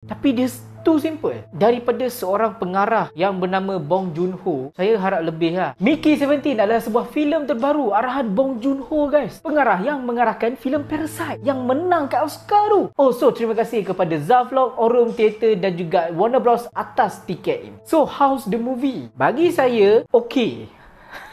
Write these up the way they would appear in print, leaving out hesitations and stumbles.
Tapi dia too simple. Daripada seorang pengarah yang bernama Bong Joon-ho, saya harap lebih lah. Mickey 17 adalah sebuah filem terbaru arahan Bong Joon-ho, guys. Pengarah yang mengarahkan filem Parasite yang menang kat Oscar tu. Oh, so terima kasih kepada Zaflog, Aurum Theatre dan juga Warner Bros atas tiket ini. So, how's the movie? Bagi saya, okay.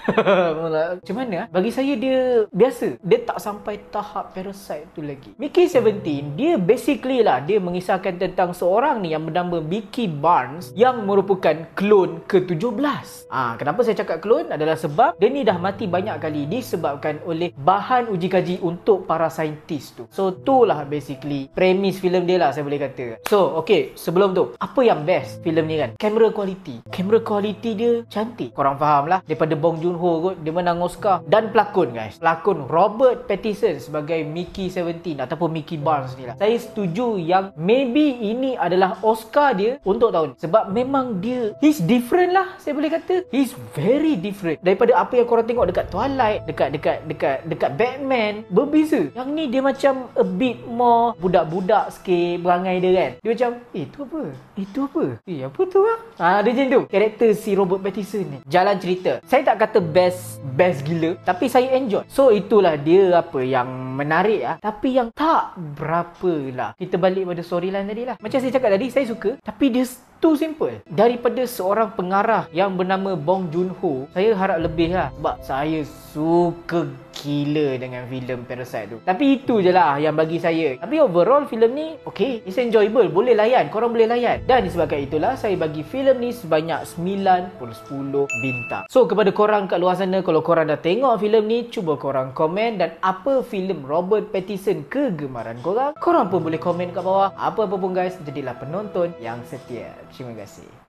Macam mana? Bagi saya dia biasa. Dia tak sampai tahap Parasite tu lagi. Mickey 17, dia basically lah, dia mengisahkan tentang seorang ni yang bernama Mickey Barnes yang merupakan klon ke-17. Kenapa saya cakap klon? Adalah sebab dia ni dah mati banyak kali disebabkan oleh bahan uji kaji untuk para saintis tu. So, tu lah basically premis filem dia lah, saya boleh kata. So, okay, sebelum tu, apa yang best filem ni kan? Camera quality. Camera quality dia cantik. Korang faham lah, daripada Bong Joon-ho kot, dia menang Oscar. Dan pelakon, guys, pelakon Robert Pattinson sebagai Mickey 17 ataupun Mickey Barnes ni lah, saya setuju yang maybe ini adalah Oscar dia untuk tahun. Sebab memang dia, he's different lah, saya boleh kata. He's very different daripada apa yang korang tengok dekat Twilight, dekat Batman. Berbeza. Yang ni dia macam a bit more budak-budak sikit perangai dia kan. Dia macam, tu apa? Itu apa? Apa tu lah? Dia macam tu karakter si Robert Pattinson ni. Jalan cerita, saya tak kata best gila, tapi saya enjoy. So itulah dia apa yang menarik lah. Tapi yang tak berapa lah, kita balik pada storyline tadi lah. Macam saya cakap tadi, saya suka, tapi dia too simple. Daripada seorang pengarah yang bernama Bong Joon-ho, saya harap lebih lah. Sebab saya suka gila dengan filem Parasite tu. Tapi itu je lah yang bagi saya. Tapi overall filem ni okay, it's enjoyable, boleh layan, korang boleh layan. Dan disebabkan itulah saya bagi filem ni sebanyak 9/10 bintang. So kepada korang kat luar sana, kalau korang dah tengok filem ni, cuba korang komen dan apa filem Robert Pattinson kegemaran korang. Korang pun boleh komen kat bawah. Apa-apa pun guys, jadilah penonton yang setia. Terima kasih.